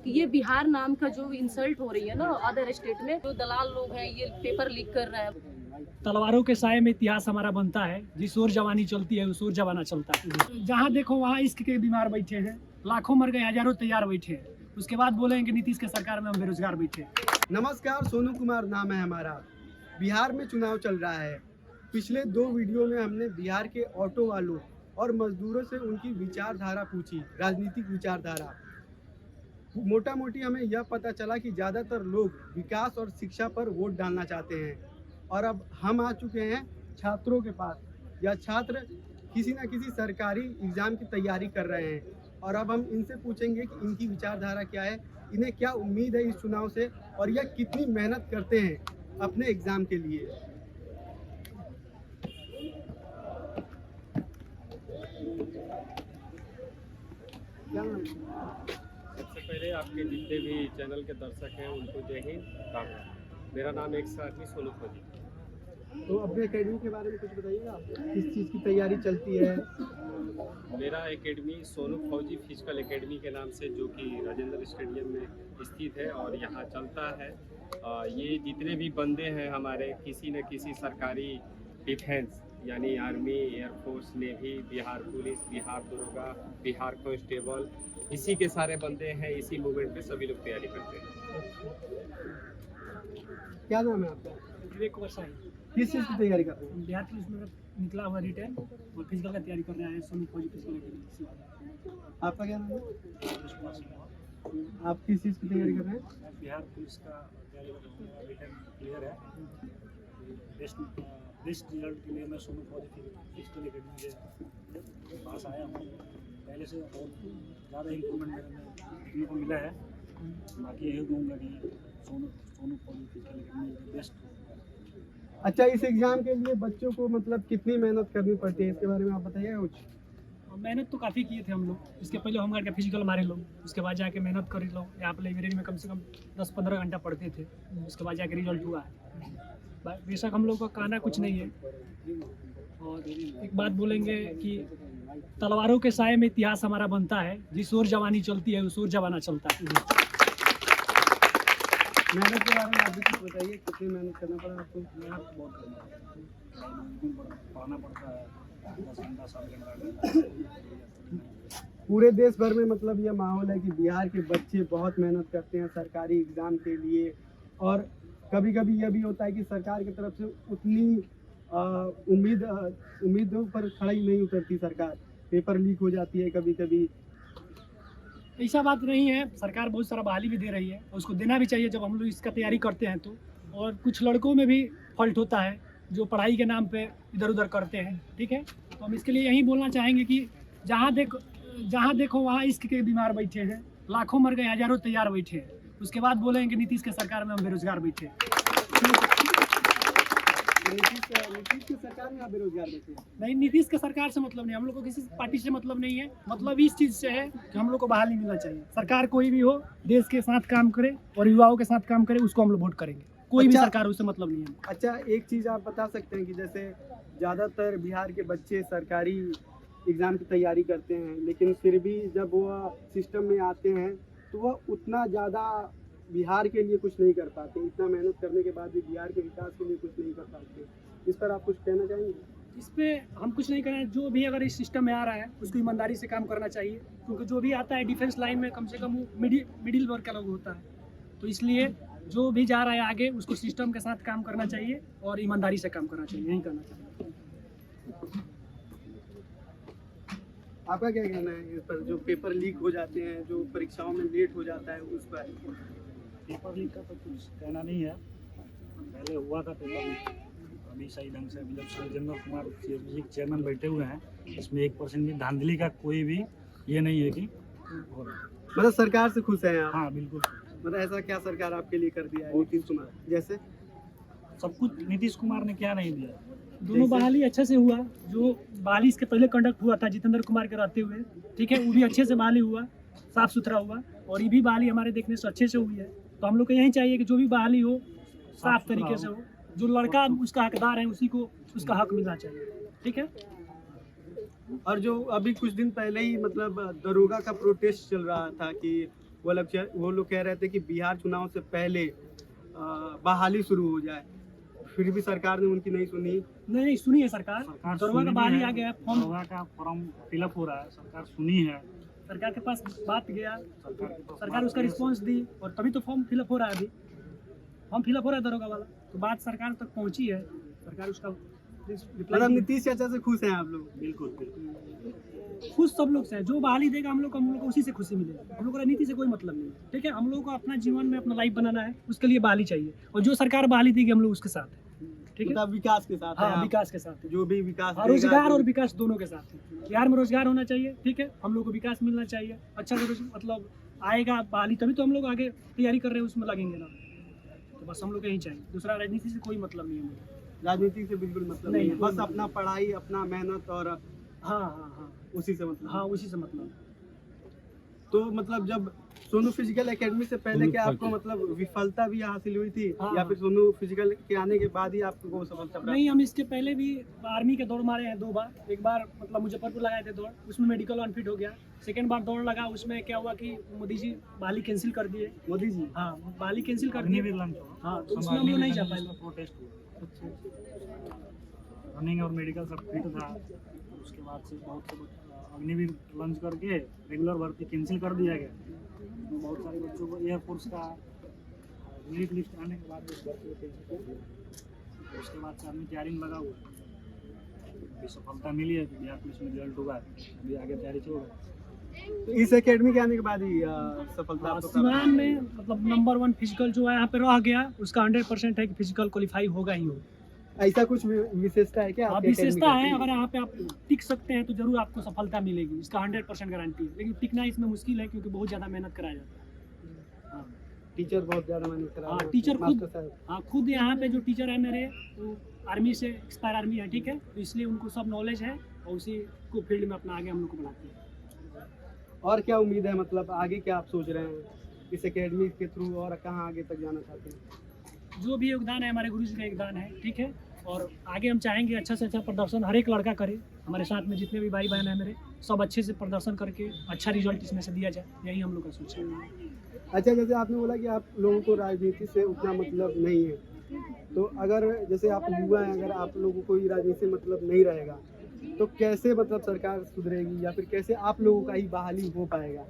ये बिहार नाम का जो इंसल्ट हो रही है ना अदर स्टेट में, जो दलाल लोग हैं ये पेपर लीक कर रहे हैं। तलवारों के साए में इतिहास हमारा बनता है, जिस ओर जवानी चलती है उस ओर जमाना चलता है। जहाँ देखो वहाँ इश्क के बीमार बैठे हैं, लाखों मर गए हजारों तैयार बैठे हैं। उसके बाद बोलेंगे नीतीश के सरकार में हम बेरोजगार बैठे हैं। नमस्कार, सोनू कुमार नाम है हमारा। बिहार में चुनाव चल रहा है। पिछले 2 वीडियो में हमने बिहार के ऑटो वालों और मजदूरों से उनकी विचारधारा पूछी, राजनीतिक विचारधारा। मोटा मोटी हमें यह पता चला कि ज़्यादातर लोग विकास और शिक्षा पर वोट डालना चाहते हैं। और अब हम आ चुके हैं छात्रों के पास। यह छात्र किसी न किसी सरकारी एग्ज़ाम की तैयारी कर रहे हैं और अब हम इनसे पूछेंगे कि इनकी विचारधारा क्या है, इन्हें क्या उम्मीद है इस चुनाव से और यह कितनी मेहनत करते हैं अपने एग्ज़ाम के लिए। सबसे पहले आपके जितने भी चैनल के दर्शक हैं उनको जय हिंद, राम राम। मेरा नाम एक साथी सोनू फौजी। तो अपने एकेडमी के बारे में कुछ बताइएगा, किस चीज़ की तैयारी चलती है? मेरा एकेडमी सोनू फौजी फिजिकल एकेडमी के नाम से, जो कि राजेंद्र स्टेडियम में स्थित है और यहाँ चलता है। ये जितने भी बंदे हैं हमारे किसी न किसी सरकारी डिफेंस यानी army, air force, navy, Bihar police, Bihar दरोगा, बिहार कांस्टेबल, इसी के सारे बंदे हैं। इसी मूवमेंट पे सभी लोग तैयारी करते हैं। क्या नाम है आपका? विवेक वर्षाई। किस चीज़ की तैयारी कर रहे हैं? बिहार पुलिस में निकला हुआ रिटर्न और फिजिकल का तैयारी कर रहे हैं। सोनू फौजी फिजिकल एकेडमी। आपका क्या नाम है? आप किस चीज़ की तैयारी कर रहे हैं? बिहार पुलिस का तैयारी कर रहा हूँ, रिटर्न क्लियर है। बेस्ट रिजल्ट के लिए मैं सोनू फौजी फिजिकल एकेडमी के पास आया हूँ। पहले से बहुत ज़्यादा इम्प्रूवमेंट मेरे में देखने को मिला है। बाकी यही कहूँगा कि सोनू फौजी फिजिकल एकेडमी बेस्ट। अच्छा, इस एग्ज़ाम के लिए बच्चों को मतलब कितनी मेहनत करनी पड़ती है, इसके बारे में आप बताइए कुछ। मेहनत तो काफ़ी किए थे हम लोग। इसके पहले होमगार्ड का फिजिकल मारे लोग, उसके बाद जाके मेहनत कर लो। यहाँ पर लाइब्रेरी में कम से कम 10-15 घंटा पढ़ते थे, उसके बाद जाके रिजल्ट हुआ है। बेशक हम लोग का कहना कुछ नहीं है। और एक बात बोलेंगे कि तलवारों के साए में इतिहास हमारा बनता है, जिस ओर जवानी चलती है उस ओर जमाना चलता है। मेहनत के बारे में आप भी कुछ बताइए, कितनी मेहनत करना पड़ा आपको? मेहनत बहुत करना है, पढ़ना पड़ता है 10 घंटा 7 घंटा। पूरे देश भर में मतलब यह माहौल है कि बिहार के बच्चे बहुत मेहनत करते हैं सरकारी एग्ज़ाम के लिए। और कभी कभी यह भी होता है कि सरकार की तरफ से उतनी उम्मीदों पर खड़ी नहीं उतरती सरकार, पेपर लीक हो जाती है कभी कभी। ऐसा बात नहीं है, सरकार बहुत सारा बहाली भी दे रही है, उसको देना भी चाहिए जब हम लोग इसका तैयारी करते हैं तो। और कुछ लड़कों में भी फॉल्ट होता है जो पढ़ाई के नाम पे इधर उधर करते हैं, ठीक है। तो हम इसके लिए यही बोलना चाहेंगे कि जहाँ देखो वहाँ इश्क के बीमार बैठे हैं, लाखों मर गए हजारों तैयार बैठे हैं। उसके बाद बोलेंगे नीतीश के सरकार में हम बेरोजगार बैठे हैं। नीतीश की सरकार में आप बेरोजगार बैठे हैं? नहीं, नीतीश के सरकार से मतलब नहीं, हम लोग को किसी पार्टी से मतलब नहीं है। मतलब इस चीज़ से है कि हम लोग को बहाली मिलना चाहिए। सरकार कोई भी हो, देश के साथ काम करे और युवाओं के साथ काम करे, उसको हम लोग वोट करेंगे। कोई भी सरकार उससे मतलब नहीं है। अच्छा, एक चीज़ आप बता सकते हैं कि जैसे ज़्यादातर बिहार के बच्चे सरकारी एग्ज़ाम की तैयारी करते हैं, लेकिन फिर भी जब वह सिस्टम में आते हैं तो वह उतना ज़्यादा बिहार के लिए कुछ नहीं कर पाते। इतना मेहनत करने के बाद भी बिहार के विकास के लिए कुछ नहीं कर पाते। इस पर आप कुछ कहना चाहेंगे? इस पर हम कुछ नहीं करें। जो भी अगर इस सिस्टम में आ रहा है उसको ईमानदारी से काम करना चाहिए, क्योंकि जो भी आता है डिफेंस लाइन में कम से कम मिडिल वर्ग का लोग होता है। तो इसलिए जो भी जा रहा है आगे उसको सिस्टम के साथ काम करना चाहिए और ईमानदारी से काम करना चाहिए, यही करना चाहिए। आपका क्या कहना है इस पर, जो पेपर लीक हो जाते हैं, जो परीक्षाओं में लेट हो जाता है उस पर? पेपर लीक का तो कुछ कहना नहीं है। पहले हुआ था पेपर लीक, अभी सही ढंग से जब से राजेंद्र कुमार CSBC के चेयरमैन बैठे हुए हैं, इसमें 1% भी धांधली का कोई भी ये नहीं है कि हो रहा है। मतलब सरकार से खुश हैं आप? हाँ बिल्कुल। मतलब ऐसा क्या सरकार आपके लिए कर दिया है नीतीश कुमार? जैसे सब कुछ नीतीश कुमार ने क्या नहीं दिया। दोनों बहाली अच्छे से हुआ। जो बहाली इसके पहले कंडक्ट हुआ था जितेंद्र कुमार के रहते हुए, ठीक है, वो भी अच्छे से बहाली हुआ, साफ सुथरा हुआ। और ये भी बहाली हमारे देखने से अच्छे से हुई है। तो हम लोग को यही चाहिए कि जो भी बहाली हो साफ तरीके से हो, जो लड़का उसका हकदार है उसी को उसका हक मिलना चाहिए, ठीक है। और जो अभी कुछ दिन पहले ही मतलब दरोगा का प्रोटेस्ट चल रहा था कि वो लोग कह रहे थे कि बिहार चुनाव से पहले बहाली शुरू हो जाए, फिर भी सरकार ने उनकी नहीं सुनी। नहीं सुनी है सरकार दरोगा का बहाली आ गया, दरोगा का फॉर्म फिलअप हो रहा है, सरकार सुनी है, सरकार के पास बात गया, सरकार उसका रिस्पांस दी और तभी तो फॉर्म फिलअप हो रहा है। अभी फॉर्म फिलअप हो रहा है दरोगा वाला, तो बात सरकार तक पहुंची है, सरकार उसका मतलब नीतीश चाचा से खुश हैं आप लोग? बिल्कुल बिल्कुल खुश सब लोग से है। जो बहाली देगा हम लोग को उसी से खुशी मिलेगी। हम लोग को राजनीति से कोई मतलब नहीं है, ठीक है। हम लोग को अपना जीवन में अपना लाइफ बनाना है, उसके लिए बहाली चाहिए, और जो सरकार बहाली देगी हम लोग उसके साथ है, ठीक है। मतलब विकास के साथ है हाँ, आप? विकास के साथ है। जो भी विकास हाँ, रोजगार और विकास दोनों के साथ है। बिहार में रोजगार होना चाहिए, ठीक है। हम लोग को विकास मिलना चाहिए, अच्छा मतलब आएगा बहाली तभी तो हम लोग आगे तैयारी कर रहे हैं, उसमें लगेंगे ना। तो बस हम लोग यही चाहिए, दूसरा राजनीति से कोई मतलब नहीं है हमें। राजनीति से बिल्कुल मतलब नहीं है, बस अपना पढ़ाई, अपना मेहनत और हाँ उसी से मतलब। हाँ, उसी से मतलब। तो मतलब जब सोनू फिजिकल एकेडमी से पहले क्या आपको मतलब विफलता भी हासिल हुई थी, हाँ। या फिर सोनू फिजिकल के आने के बाद ही आपको वो सफलता प्राप्त? नहीं, हम इसके पहले भी आर्मी के दौड़ मारे हैं 2 बार। एक बार मतलब मुजफ्फरपुर लगाए थे दौड़, उसमें मेडिकल अनफिट हो गया। सेकंड बार दौड़ लगा, उसमें क्या हुआ कि मोदी जी बहाली कैंसिल कर दिए। मोदी जी? हाँ, बहाली कैंसिल कर दिए। अग्निवीर लंच हुआ, हाँ, तो उसमें हम लोग नहीं जा पाए। प्रोटेस्ट हुआ, रनिंग और मेडिकल सब फिट था, उसके बाद से बहुत से अग्निवीर लंच करके रेगुलर भर्ती कैंसिल कर दिया गया। बहुत सारे बच्चों को एयरफोर्स का मेरिट लिस्ट आने के बाद भर्ती कैंसिल कर दिया। उसके बाद से आदमी तैयारी में लगा हुआ है, सफलता मिली है, बिहार पुलिस में रिजल्ट हुआ है, अभी आगे तैयारी चल रहा है। तो इस एकेडमी के आने के बाद ही सफलता आपको प्राप्त सिवान में मतलब नंबर 1 फिजिकल जो है यहाँ पे रह गया, उसका 100% है कि फिजिकल क्वालिफाई होगा ही होगा। ऐसा कुछ विशेषता है क्या हाँ, आपके विशेषता academy है। की? अगर यहाँ पे आप टिक सकते हैं तो जरूर आपको सफलता मिलेगी, इसका 100% गारंटी है। लेकिन टिकना इसमें मुश्किल है क्योंकि बहुत ज़्यादा मेहनत कराया जाता है। हाँ, टीचर बहुत ज्यादा मेहनत करा हाँ, रहे हैं, टीचर खुद। मास्टर साहब। हाँ, खुद यहाँ पे जो टीचर है मेरे, वो आर्मी से एक्सपायर आर्मी है, ठीक है। तो इसलिए उनको सब नॉलेज है और उसी को फील्ड में अपना आगे हम लोग को बढ़ाते हैं। और क्या उम्मीद है, मतलब आगे क्या आप सोच रहे हैं इस एकेडमी के थ्रू, और कहाँ आगे तक जाना चाहते हैं? जो भी योगदान है हमारे गुरु जी का योगदान है, ठीक है। और आगे हम चाहेंगे अच्छा से अच्छा प्रदर्शन हर एक लड़का करे। हमारे साथ में जितने भी भाई बहन हैं मेरे, सब अच्छे से प्रदर्शन करके अच्छा रिजल्ट इसमें से दिया जाए, यही हम लोग का सोच है। अच्छा, जैसे आपने बोला कि आप लोगों को राजनीति से उतना मतलब नहीं है, तो अगर जैसे आप युवा हैं, अगर आप लोगों को कोई राजनीति से मतलब नहीं रहेगा, तो कैसे मतलब सरकार सुधरेगी, या फिर कैसे आप लोगों का ही बहाली हो पाएगा?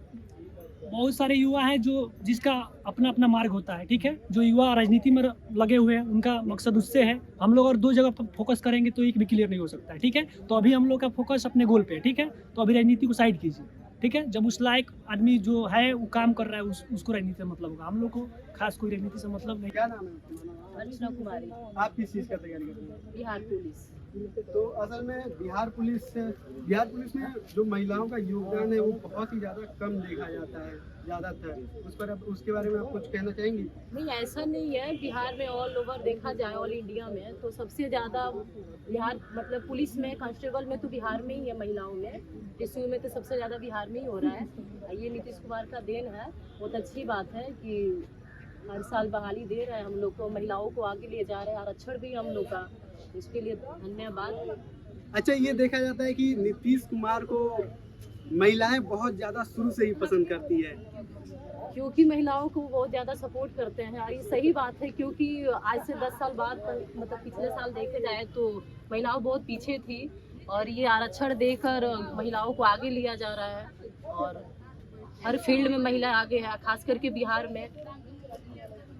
बहुत सारे युवा हैं जो जिसका अपना अपना मार्ग होता है, ठीक है। जो युवा राजनीति में लगे हुए हैं उनका मकसद उससे है। हम लोग और 2 जगह पर फोकस करेंगे तो एक भी क्लियर नहीं हो सकता है, ठीक है। तो अभी हम लोग का फोकस अपने गोल पे है, ठीक है। तो अभी राजनीति को साइड कीजिए, ठीक है। जब उस लायक आदमी जो है वो काम कर रहा है, उसको राजनीति से मतलब होगा। हम लोग को खास कोई राजनीति से मतलब नहीं। क्या नाम है आपका? अर्चना कुमारी, आप किस चीज़ का तैयारी कर रहे हैं? बिहार पुलिस। तो असल में बिहार पुलिस में जो महिलाओं का योगदान है वो बहुत ही ज़्यादा कम देखा जाता है ज़्यादातर। उस पर अब उसके बारे में आप कुछ कहना चाहेंगी? नहीं, ऐसा नहीं है। बिहार में ऑल ओवर देखा जाए, ऑल इंडिया में तो सबसे ज़्यादा बिहार मतलब पुलिस में, कांस्टेबल में तो बिहार में ही है, महिलाओं में टीसीयू में तो सबसे ज़्यादा बिहार में ही हो रहा है। ये नीतीश कुमार का देन है। बहुत अच्छी बात है कि हर साल बहाली दे रहे हैं हम लोग को, महिलाओं को आगे ले जा रहे हैं, आरक्षण भी हम लोग का, इसके लिए धन्यवाद। अच्छा, ये देखा जाता है कि नीतीश कुमार को महिलाएं बहुत ज़्यादा शुरू से ही पसंद करती है, क्योंकि महिलाओं को बहुत ज़्यादा सपोर्ट करते हैं। और ये सही बात है, क्योंकि आज से 10 साल बाद मतलब पिछले साल देखे जाए तो महिलाओं बहुत पीछे थी, और ये आरक्षण देकर महिलाओं को आगे लिया जा रहा है, और हर फील्ड में महिला आगे है, खास करके बिहार में।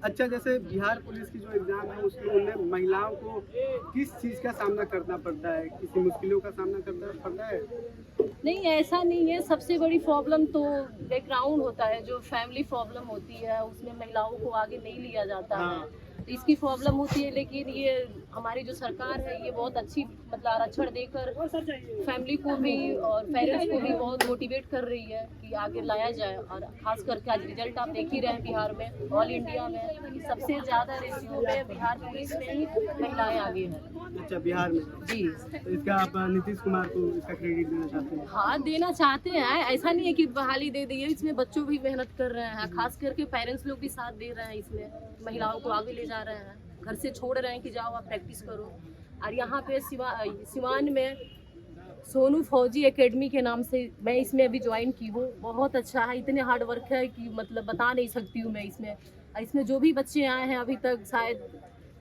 अच्छा, जैसे बिहार पुलिस की जो एग्ज़ाम है उसमें उन्हें महिलाओं को किस चीज़ का सामना करना पड़ता है, किसी मुश्किलों का सामना करना पड़ता है? नहीं, ऐसा नहीं है। सबसे बड़ी प्रॉब्लम तो बैकग्राउंड होता है, जो फैमिली प्रॉब्लम होती है, उसमें महिलाओं को आगे नहीं लिया जाता है, तो इसकी प्रॉब्लम होती है। लेकिन ये हमारी जो सरकार है ये बहुत अच्छी मतलब आरक्षण देकर फैमिली को भी और पेरेंट्स को भी बहुत मोटिवेट कर रही है कि आगे लाया जाए। और खास करके आज रिजल्ट आप देख ही रहे हैं, बिहार में, ऑल इंडिया में सबसे ज़्यादा रेशियो में बिहार पुलिस में ही महिलाएं आगे हैं। अच्छा, बिहार में जी, तो इसका आप नीतीश कुमार को इसका क्रेडिट देना चाहते हैं? हाँ, देना चाहते हैं। ऐसा नहीं है कि बहाली दे दी है, इसमें बच्चों भी मेहनत कर रहे हैं, खास करके पेरेंट्स लोग भी साथ दे रहे हैं, इसमें महिलाओं को आगे ले जा रहे हैं, घर से छोड़ रहे हैं कि जाओ आप प्रैक्टिस करो। और यहाँ पे सिवान में सोनू फौजी एकेडमी के नाम से मैं इसमें अभी ज्वाइन की हूँ। बहुत अच्छा है, इतने हार्ड वर्क है कि मतलब बता नहीं सकती हूँ मैं। इसमें जो भी बच्चे आए हैं अभी तक, शायद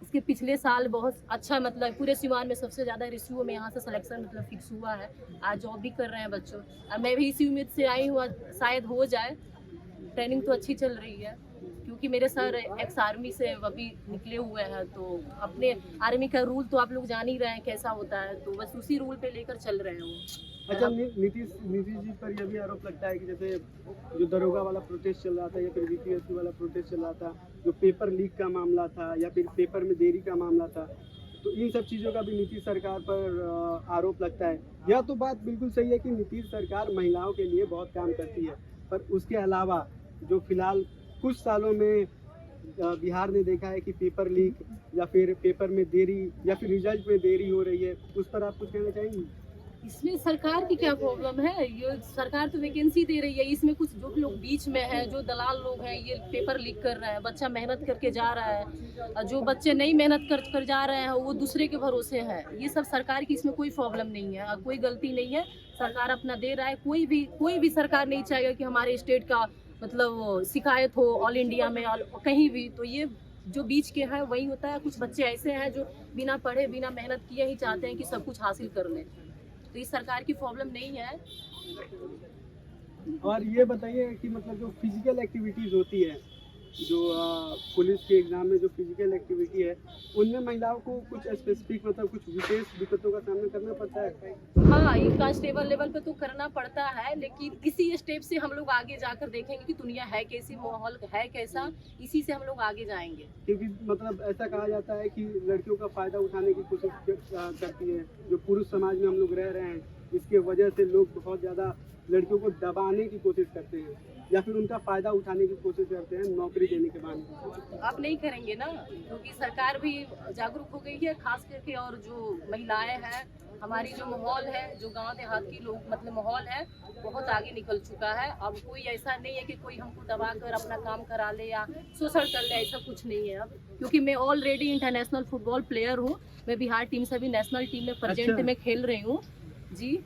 इसके पिछले साल बहुत अच्छा, मतलब पूरे सिवान में सबसे ज़्यादा रेशियो में यहाँ से सिलेक्शन मतलब फिक्स हुआ है। आज जॉब भी कर रहे हैं बच्चों। और मैं भी इसी उम्मीद से आई हूँ, शायद हो जाए। ट्रेनिंग तो अच्छी चल रही है, क्योंकि मेरे सर एक्स आर्मी से अभी निकले हुए हैं, तो अपने आर्मी का रूल तो आप लोग जान ही रहे हैं कैसा होता है, तो बस उसी रूल पे लेकर चल रहे हैं। अच्छा, नीतीश जी पर यह भी आरोप लगता है कि जैसे जो दरोगा वाला प्रोटेस्ट चल रहा था या फिर बीपीएससी वाला प्रोटेस्ट चल रहा था, जो पेपर लीक का मामला था या फिर पेपर में देरी का मामला था, तो इन सब चीज़ों का भी नीतीश सरकार पर आरोप लगता है। यह तो बात बिल्कुल सही है कि नीतीश सरकार महिलाओं के लिए बहुत काम करती है, पर उसके अलावा जो फिलहाल कुछ सालों में बिहार ने देखा है कि पेपर लीक या फिर पेपर में देरी या फिर रिजल्ट में देरी हो रही है, उस पर आप कुछ कहना चाहेंगे? इसमें सरकार की क्या प्रॉब्लम है? ये सरकार तो वैकेंसी दे रही है, इसमें कुछ जो लोग बीच में है, जो दलाल लोग हैं, ये पेपर लीक कर रहे हैं। बच्चा मेहनत करके जा रहा है, और जो बच्चे नहीं मेहनत कर जा रहे हैं वो दूसरे के भरोसे हैं। ये सब सरकार की इसमें कोई प्रॉब्लम नहीं है, कोई गलती नहीं है। सरकार अपना दे रहा है। कोई भी सरकार नहीं चाहेगा कि हमारे स्टेट का मतलब शिकायत हो ऑल इंडिया में कहीं भी। तो ये जो बीच के हैं वही होता है। कुछ बच्चे ऐसे हैं जो बिना पढ़े बिना मेहनत किए ही चाहते हैं कि सब कुछ हासिल कर लें, तो इस सरकार की प्रॉब्लम नहीं है। और ये बताइए कि मतलब जो फिजिकल एक्टिविटीज़ होती है, जो पुलिस के एग्ज़ाम में जो फिजिकल एक्टिविटी है, उनमें महिलाओं को कुछ स्पेसिफिक मतलब कुछ विशेष दिक्कतों का सामना करना पड़ता है? हाँ, ये कांस्टेबल लेवल पे तो करना पड़ता है, लेकिन इसी स्टेप से हम लोग आगे जाकर देखेंगे कि दुनिया है कैसी, माहौल है कैसा, इसी से हम लोग आगे जाएंगे। क्योंकि मतलब ऐसा कहा जाता है कि लड़कियों का फ़ायदा उठाने की कोशिश करती है जो पुरुष समाज में हम लोग रह रहे हैं। इसके वजह से लोग बहुत ज़्यादा लड़कियों को दबाने की कोशिश करते हैं या फिर उनका फ़ायदा उठाने की कोशिश करते हैं नौकरी देने के बाद। आप नहीं करेंगे ना, क्योंकि सरकार भी जागरूक हो गई है खास करके। और जो महिलाएं हैं, हमारी जो माहौल है, जो गांव देहात की लोग मतलब माहौल है, बहुत आगे निकल चुका है। अब कोई ऐसा नहीं है कि कोई हमको दबा कर अपना काम करा ले या शोषण कर ले, ऐसा कुछ नहीं है अब। क्योंकि मैं ऑलरेडी इंटरनेशनल फुटबॉल प्लेयर हूँ। मैं बिहार टीम से भी नेशनल टीम में प्रेजेंट में खेल रही हूँ जी।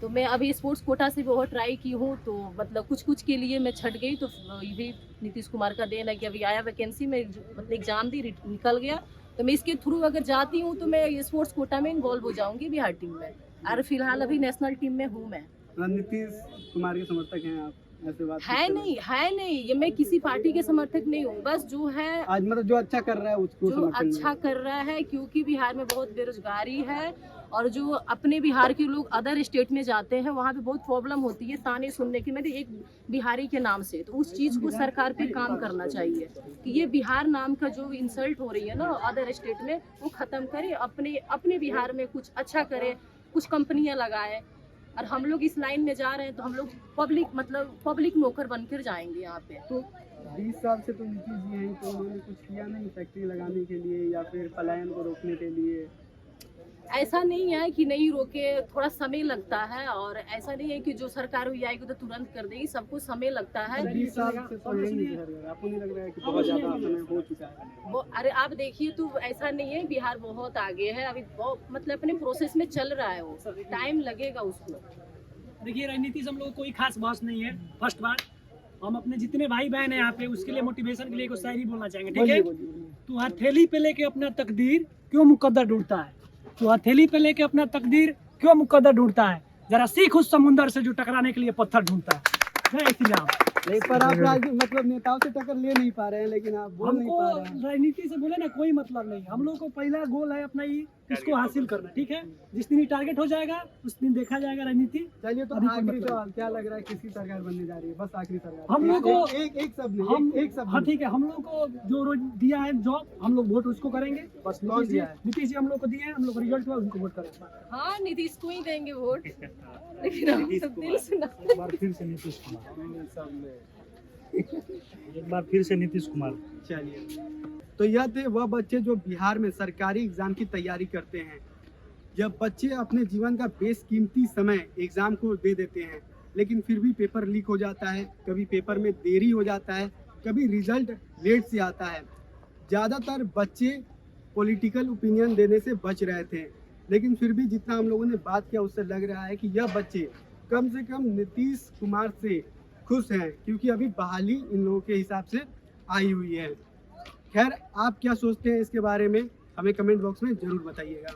तो मैं अभी स्पोर्ट्स कोटा से बहुत ट्राई की हूँ, तो मतलब कुछ के लिए मैं छट गई। तो ये भी नीतीश कुमार का देन है कि अभी आया वैकेंसी में, मतलब एग्जाम दी, निकल गया। तो मैं इसके थ्रू अगर जाती हूँ तो मैं स्पोर्ट्स कोटा में इन्वॉल्व हो जाऊंगी बिहार टीम में। और फिलहाल अभी नेशनल टीम में हूँ मैं। नीतीश कुमार के समर्थक हैं आप? ऐसे बात है नहीं, ये मैं किसी पार्टी के समर्थक नहीं हूँ। बस जो है आज मतलब जो अच्छा कर रहा है उसको जो समर्थन अच्छा कर रहा है, क्योंकि बिहार में बहुत बेरोजगारी है। और जो अपने बिहार के लोग अदर स्टेट में जाते हैं, वहाँ पे बहुत प्रॉब्लम होती है ताने सुनने की, मेरे एक बिहारी के नाम से। तो उस चीज़ को सरकार पे काम करना चाहिए कि ये बिहार नाम का जो इंसल्ट हो रही है ना अदर स्टेट में, वो ख़त्म करे। अपने बिहार में कुछ अच्छा करे, कुछ कंपनियाँ लगाए। और हम लोग इस लाइन में जा रहे हैं तो हम लोग पब्लिक नौकर बनकर जाएंगे यहाँ पे। तो 20 साल से तो नीतीश जी हैं, तो उन्होंने कुछ किया नहीं फैक्ट्री लगाने के लिए या फिर पलायन को रोकने के लिए? ऐसा नहीं है कि नहीं रोके, थोड़ा समय लगता है। और ऐसा नहीं है कि जो सरकार हुई आएगी तो तुरंत कर देगी, सबको समय लगता है। 20 साल से तो है नहीं सर, आपको नहीं लग रहा है कि बहुत ज़्यादा समय हो चुका है? अरे आप देखिए, तो ऐसा नहीं है, बिहार बहुत आगे है अभी, मतलब अपने प्रोसेस में चल रहा है, वो टाइम लगेगा उसको। देखिए, राजनीति से हम लोग को कोई खास बहस नहीं है। फर्स्ट बात, हम अपने जितने भाई बहन हैं यहाँ पे, उसके लिए मोटिवेशन के लिए एक शायरी बोलना चाहेंगे, ठीक है? तू हथेली पे लेके अपना तकदीर क्यों मुकद्दर ढूंढता है? तू हथेली पे लेके अपना तकदीर क्यों मुकद्दर ढूंढता है? जरा सीख उस समुंदर से जो टकराने के लिए पत्थर ढूंढता है। जय श्री राम। पर आप मतलब नेताओं से टक्कर ले नहीं पा रहे हैं, लेकिन आप बोल नहीं पा रहे हैं। राजनीति से बोले ना कोई मतलब नहीं। हम लोग को पहला गोल है अपना इसको हासिल करना, ठीक है? जिस दिन टारगेट हो जाएगा उस दिन देखा जाएगा राजनीति। चलिए, तो आखिरी सवाल, क्या लग रहा है किसकी सरकार बनने जा रही है? बस आखिरी सवाल, हम लोग को एक शब्द हाँ ठीक है, हम लोग को जो रोज दिया है जॉब, हम लोग वोट उसको करेंगे। बस कौन दिया है? नीतीश जी हम लोग को दिए हैं, हम लोग रिजल्ट हुआ उनको वोट करेंगे। हाँ, नीतीश को ही देंगे वोट। लेकिन हम सब दिल सुना। एक बार फिर से नीतीश कुमार। चलिए, तो यह थे वह बच्चे जो बिहार में सरकारी एग्जाम की तैयारी करते हैं। जब बच्चे अपने जीवन का बेशकीमती समय एग्जाम को दे देते हैं, लेकिन फिर भी पेपर लीक हो जाता है, कभी पेपर में देरी हो जाता है, कभी रिजल्ट लेट से आता है। ज़्यादातर बच्चे पॉलिटिकल ओपिनियन देने से बच रहे थे, लेकिन फिर भी जितना हम लोगों ने बात किया उससे लग रहा है कि यह बच्चे कम से कम नीतीश कुमार से खुश हैं, क्योंकि अभी बहाली इन लोगों के हिसाब से आई हुई है। खैर, आप क्या सोचते हैं इसके बारे में हमें कमेंट बॉक्स में ज़रूर बताइएगा।